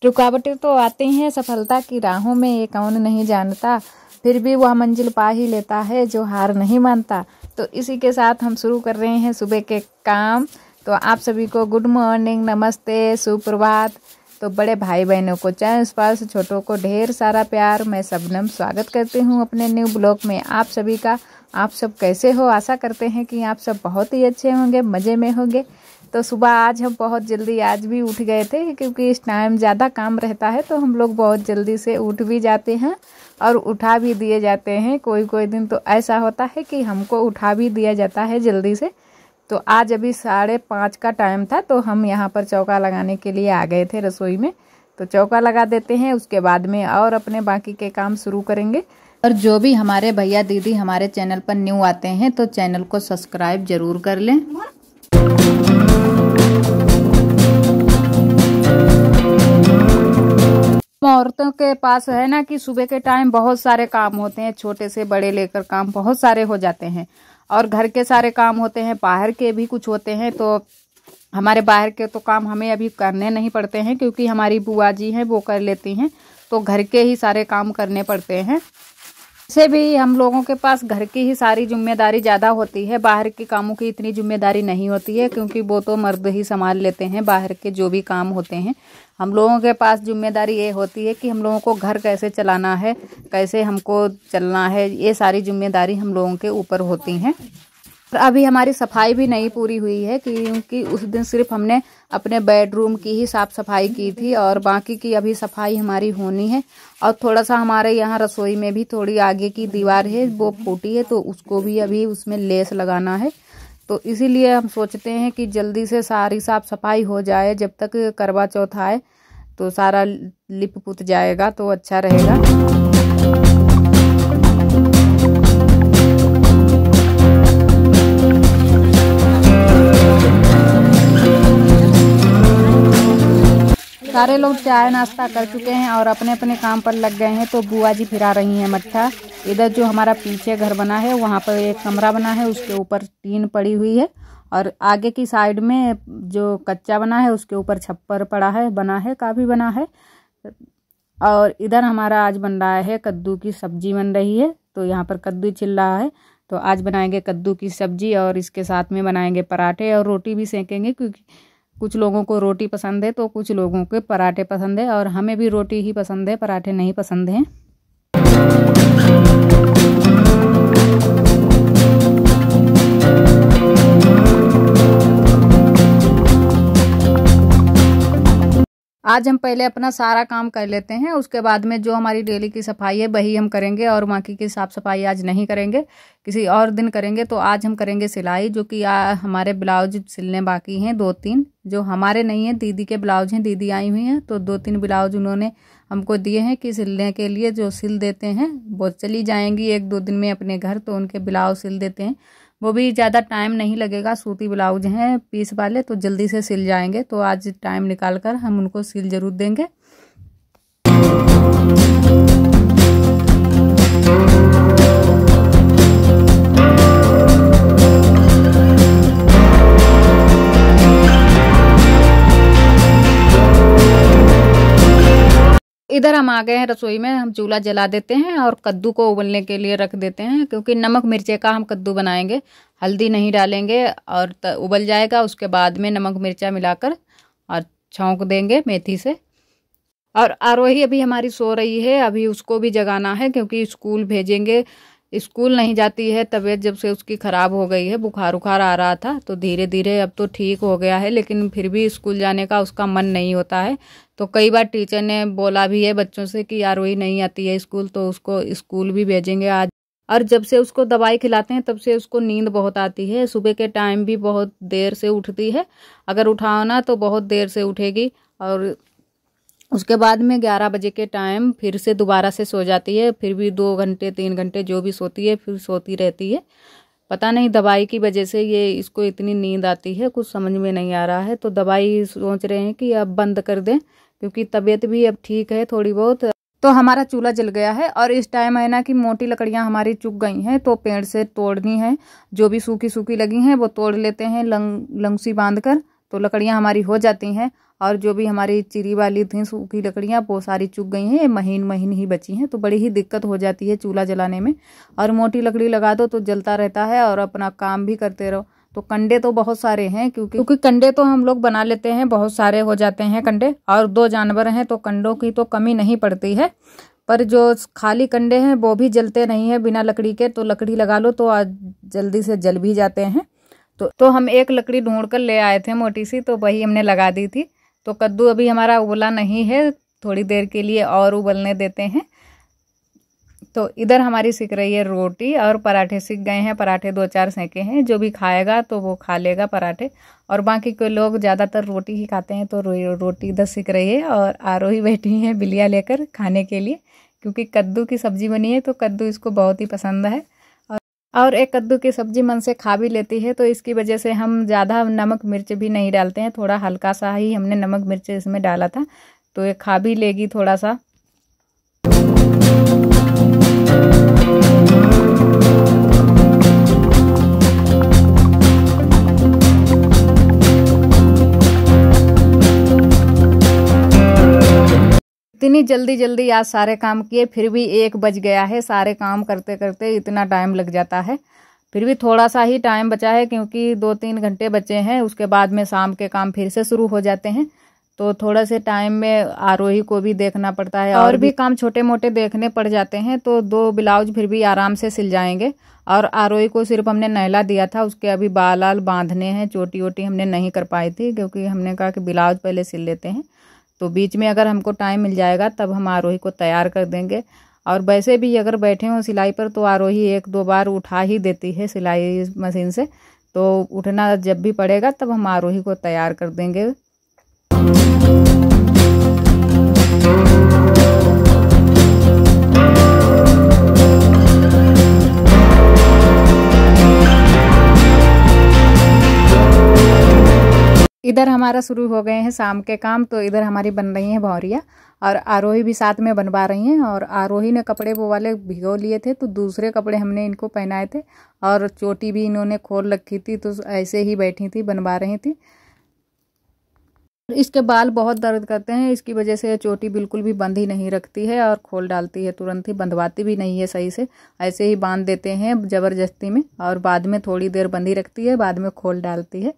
रुकावटें तो आती हैं सफलता की राहों में, ये कौन नहीं जानता, फिर भी वह मंजिल पा ही लेता है जो हार नहीं मानता। तो इसी के साथ हम शुरू कर रहे हैं सुबह के काम। तो आप सभी को गुड मॉर्निंग, नमस्ते, सुप्रभात। तो बड़े भाई बहनों को चैन स्पर्श, छोटों को ढेर सारा प्यार। मैं शबनम स्वागत करती हूँ अपने न्यू ब्लॉग में आप सभी का। आप सब कैसे हो? आशा करते हैं कि आप सब बहुत ही अच्छे होंगे, मज़े में होंगे। तो सुबह आज हम बहुत जल्दी आज भी उठ गए थे, क्योंकि इस टाइम ज़्यादा काम रहता है तो हम लोग बहुत जल्दी से उठ भी जाते हैं और उठा भी दिए जाते हैं। कोई कोई दिन तो ऐसा होता है कि हमको उठा भी दिया जाता है जल्दी से। तो आज अभी 5:30 का टाइम था, तो हम यहाँ पर चौका लगाने के लिए आ गए थे रसोई में। तो चौका लगा देते हैं, उसके बाद में और अपने बाकी के काम शुरू करेंगे। और जो भी हमारे भैया दीदी हमारे चैनल पर न्यू आते हैं तो चैनल को सब्सक्राइब जरूर कर लें। औरतों के पास है ना कि सुबह के टाइम बहुत सारे काम होते हैं, छोटे से बड़े लेकर काम बहुत सारे हो जाते हैं। और घर के सारे काम होते हैं, बाहर के भी कुछ होते हैं। तो हमारे बाहर के तो काम हमें अभी करने नहीं पड़ते हैं, क्योंकि हमारी बुआ जी हैं वो कर लेती हैं। तो घर के ही सारे काम करने पड़ते हैं। से भी हम लोगों के पास घर की ही सारी जिम्मेदारी ज़्यादा होती है, बाहर के कामों की इतनी जिम्मेदारी नहीं होती है, क्योंकि वो तो मर्द ही संभाल लेते हैं बाहर के जो भी काम होते हैं। हम लोगों के पास जिम्मेदारी ये होती है कि हम लोगों को घर कैसे चलाना है, कैसे हमको चलना है, ये सारी जिम्मेदारी हम लोगों के ऊपर होती हैं। अभी हमारी सफाई भी नहीं पूरी हुई है, क्योंकि उस दिन सिर्फ हमने अपने बेडरूम की ही साफ़ सफाई की थी और बाकी की अभी सफाई हमारी होनी है। और थोड़ा सा हमारे यहाँ रसोई में भी थोड़ी आगे की दीवार है वो फूटी है, तो उसको भी अभी उसमें लेस लगाना है। तो इसीलिए हम सोचते हैं कि जल्दी से सारी साफ़ सफाई हो जाए, जब तक करवा चौथ आए तो सारा लिप पुत जाएगा तो अच्छा रहेगा। सारे लोग चाय नाश्ता कर चुके हैं और अपने अपने काम पर लग गए हैं। तो बुआ जी फिरा रही हैं मट्ठा। इधर जो हमारा पीछे घर बना है वहाँ पर एक कमरा बना है, उसके ऊपर टीन पड़ी हुई है। और आगे की साइड में जो कच्चा बना है उसके ऊपर छप्पर पड़ा है, बना है, काफ़ी बना है। और इधर हमारा आज बन रहा है कद्दू की सब्जी बन रही है। तो यहाँ पर कद्दू छिल रहा है। तो आज बनाएंगे कद्दू की सब्जी और इसके साथ में बनाएंगे पराठे और रोटी भी सेकेंगे, क्योंकि कुछ लोगों को रोटी पसंद है तो कुछ लोगों के पराठे पसंद है। और हमें भी रोटी ही पसंद है, पराठे नहीं पसंद हैं। आज हम पहले अपना सारा काम कर लेते हैं, उसके बाद में जो हमारी डेली की सफाई है वही हम करेंगे। और बाकी की साफ़ सफाई आज नहीं करेंगे, किसी और दिन करेंगे। तो आज हम करेंगे सिलाई, जो कि हमारे ब्लाउज सिलने बाकी हैं 2-3, जो हमारे नहीं हैं, दीदी के ब्लाउज हैं। दीदी आई हुई हैं तो 2-3 ब्लाउज उन्होंने हमको दिए हैं कि सिलने के लिए, जो सिल देते हैं। वो चली जाएंगी 1-2 दिन में अपने घर, तो उनके ब्लाउज सिल देते हैं। वो भी ज़्यादा टाइम नहीं लगेगा, सूती ब्लाउज हैं पीस वाले, तो जल्दी से सिल जाएंगे। तो आज टाइम निकाल कर हम उनको सिल जरूर देंगे। इधर हम आ गए हैं रसोई में। हम चूल्हा जला देते हैं और कद्दू को उबलने के लिए रख देते हैं, क्योंकि नमक मिर्चे का हम कद्दू बनाएंगे, हल्दी नहीं डालेंगे। और उबल जाएगा, उसके बाद में नमक मिर्चा मिलाकर और छौंक देंगे मेथी से। और आरोही अभी हमारी सो रही है, अभी उसको भी जगाना है, क्योंकि स्कूल भेजेंगे। स्कूल नहीं जाती है, तबीयत जब से उसकी ख़राब हो गई है, बुखार उखार आ रहा था, तो धीरे धीरे अब तो ठीक हो गया है, लेकिन फिर भी स्कूल जाने का उसका मन नहीं होता है। तो कई बार टीचर ने बोला भी है बच्चों से कि आरोही नहीं आती है स्कूल, तो उसको स्कूल भी भेजेंगे आज। और जब से उसको दवाई खिलाते हैं तब से उसको नींद बहुत आती है। सुबह के टाइम भी बहुत देर से उठती है, अगर उठाओ ना तो बहुत देर से उठेगी। और उसके बाद में 11 बजे के टाइम फिर से दोबारा से सो जाती है, फिर भी 2 घंटे 3 घंटे जो भी सोती है फिर सोती रहती है। पता नहीं दवाई की वजह से ये इसको इतनी नींद आती है, कुछ समझ में नहीं आ रहा है। तो दवाई सोच रहे हैं कि अब बंद कर दें, क्योंकि तबीयत भी अब ठीक है थोड़ी बहुत। तो हमारा चूल्हा जल गया है और इस टाइम है ना कि मोटी लकड़ियां हमारी चुक गई हैं, तो पेड़ से तोड़नी है। जो भी सूखी सूखी लगी हैं वो तोड़ लेते हैं लंगसी बांध कर। तो लकड़ियाँ हमारी हो जाती हैं। और जो भी हमारी चिरी वाली थी सूखी लकड़ियाँ वो सारी चुक गई हैं, महीन महीन ही बची हैं। तो बड़ी ही दिक्कत हो जाती है चूल्हा जलाने में। और मोटी लकड़ी लगा दो तो जलता रहता है और अपना काम भी करते रहो। तो कंडे तो बहुत सारे हैं, क्योंकि कंडे तो हम लोग बना लेते हैं, बहुत सारे हो जाते हैं कंडे। और 2 जानवर हैं तो कंडों की तो कमी नहीं पड़ती है। पर जो खाली कंडे हैं वो भी जलते नहीं है बिना लकड़ी के। तो लकड़ी लगा लो तो आज जल्दी से जल भी जाते हैं। तो हम एक लकड़ी ढूंढ कर ले आए थे मोटी सी, तो वही हमने लगा दी थी। तो कद्दू अभी हमारा उबला नहीं है, थोड़ी देर के लिए और उबलने देते हैं। तो इधर हमारी सिक रही है रोटी और पराठे सिक गए हैं। पराठे 2-4 सेके हैं, जो भी खाएगा तो वो खा लेगा पराठे। और बाकी के लोग ज़्यादातर रोटी ही खाते हैं। तो रोटी इधर सिक रही है और आरोही बैठी है बिलिया लेकर खाने के लिए, क्योंकि कद्दू की सब्ज़ी बनी है तो कद्दू इसको बहुत ही पसंद है। और एक कद्दू की सब्ज़ी मन से खा भी लेती है। तो इसकी वजह से हम ज़्यादा नमक मिर्च भी नहीं डालते हैं, थोड़ा हल्का सा ही हमने नमक मिर्च इसमें डाला था। तो ये खा भी लेगी थोड़ा सा। इतनी जल्दी जल्दी आज सारे काम किए, फिर भी 1 बज गया है। सारे काम करते करते इतना टाइम लग जाता है। फिर भी थोड़ा सा ही टाइम बचा है, क्योंकि 2-3 घंटे बचे हैं। उसके बाद में शाम के काम फिर से शुरू हो जाते हैं। तो थोड़ा से टाइम में आरोही को भी देखना पड़ता है और भी काम छोटे मोटे देखने पड़ जाते हैं। तो 2 ब्लाउज फिर भी आराम से सिल जाएंगे। और आरोही को सिर्फ हमने नहला दिया था, उसके अभी बाल आल बांधने हैं। चोटी वोटी हमने नहीं कर पाई थी, क्योंकि हमने कहा कि ब्लाउज पहले सिल लेते हैं। तो बीच में अगर हमको टाइम मिल जाएगा तब हम आरोही को तैयार कर देंगे। और वैसे भी अगर बैठे हों सिलाई पर तो आरोही 1-2 बार उठा ही देती है सिलाई मशीन से। तो उठना जब भी पड़ेगा तब हम आरोही को तैयार कर देंगे। इधर हमारा शुरू हो गए हैं शाम के काम। तो इधर हमारी बन रही हैं भौरिया और आरोही भी साथ में बनवा रही हैं। और आरोही ने कपड़े वो वाले भिगो लिए थे, तो दूसरे कपड़े हमने इनको पहनाए थे। और चोटी भी इन्होंने खोल रखी थी, तो ऐसे ही बैठी थी, बनवा रही थी। इसके बाल बहुत दर्द करते हैं, इसकी वजह से चोटी बिल्कुल भी बंद ही नहीं रखती है और खोल डालती है तुरंत ही, बंधवाती भी नहीं है सही से। ऐसे ही बांध देते हैं ज़बरदस्ती में, और बाद में थोड़ी देर बंधी रखती है, बाद में खोल डालती है।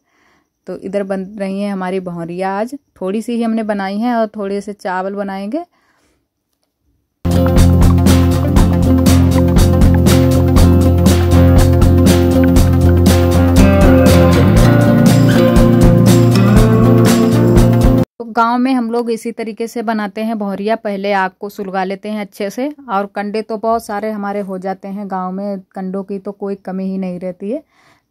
तो इधर बन रही है हमारी भौरिया। आज थोड़ी सी ही हमने बनाई है और थोड़े से चावल बनाएंगे। तो गांव में हम लोग इसी तरीके से बनाते हैं भौरिया। पहले आग को सुलगा लेते हैं अच्छे से। और कंडे तो बहुत सारे हमारे हो जाते हैं गांव में, कंडों की तो कोई कमी ही नहीं रहती है।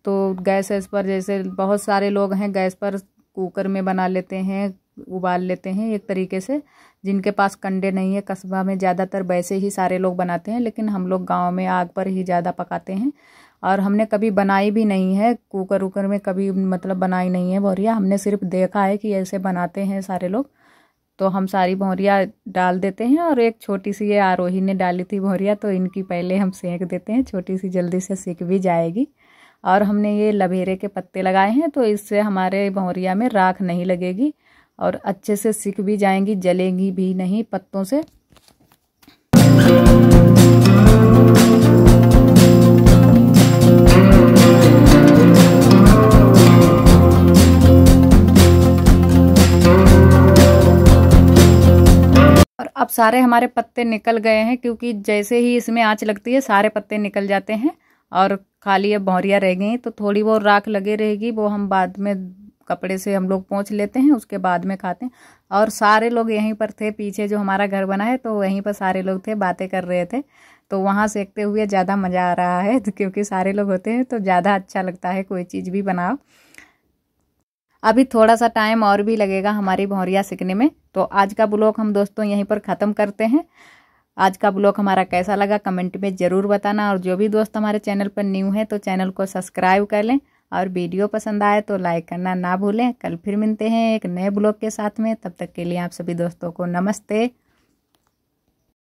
तो गैस पर जैसे बहुत सारे लोग हैं गैस पर कुकर में बना लेते हैं, उबाल लेते हैं एक तरीके से। जिनके पास कंडे नहीं है, कस्बा में ज़्यादातर वैसे ही सारे लोग बनाते हैं, लेकिन हम लोग गांव में आग पर ही ज़्यादा पकाते हैं। और हमने कभी बनाई भी नहीं है कुकर उकर में, कभी मतलब बनाई नहीं है भौरिया। हमने सिर्फ देखा है कि ऐसे बनाते हैं सारे लोग। तो हम सारी भौरिया डाल देते हैं। और एक छोटी सी ये आरोही ने डाली थी भौरिया, तो इनकी पहले हम सेंक देते हैं, छोटी सी जल्दी से सीख भी जाएगी। और हमने ये लभेरे के पत्ते लगाए हैं, तो इससे हमारे भौरिया में राख नहीं लगेगी और अच्छे से सिक भी जाएंगी, जलेंगी भी नहीं पत्तों से। और अब सारे हमारे पत्ते निकल गए हैं, क्योंकि जैसे ही इसमें आंच लगती है सारे पत्ते निकल जाते हैं। और खाली अब भौरिया रह गई, तो थोड़ी वो राख लगे रहेगी, वो हम बाद में कपड़े से हम लोग पोंछ लेते हैं, उसके बाद में खाते हैं। और सारे लोग यहीं पर थे, पीछे जो हमारा घर बना है तो वहीं पर सारे लोग थे, बातें कर रहे थे। तो वहाँ सेकते हुए ज़्यादा मज़ा आ रहा है, तो क्योंकि सारे लोग होते हैं तो ज़्यादा अच्छा लगता है कोई चीज़ भी बनाओ। अभी थोड़ा सा टाइम और भी लगेगा हमारी भौरिया सीखने में। तो आज का ब्लॉग हम दोस्तों यहीं पर ख़त्म करते हैं। आज का ब्लॉग हमारा कैसा लगा कमेंट में ज़रूर बताना। और जो भी दोस्त हमारे चैनल पर न्यू है तो चैनल को सब्सक्राइब कर लें। और वीडियो पसंद आए तो लाइक करना ना भूलें। कल फिर मिलते हैं एक नए ब्लॉग के साथ में। तब तक के लिए आप सभी दोस्तों को नमस्ते।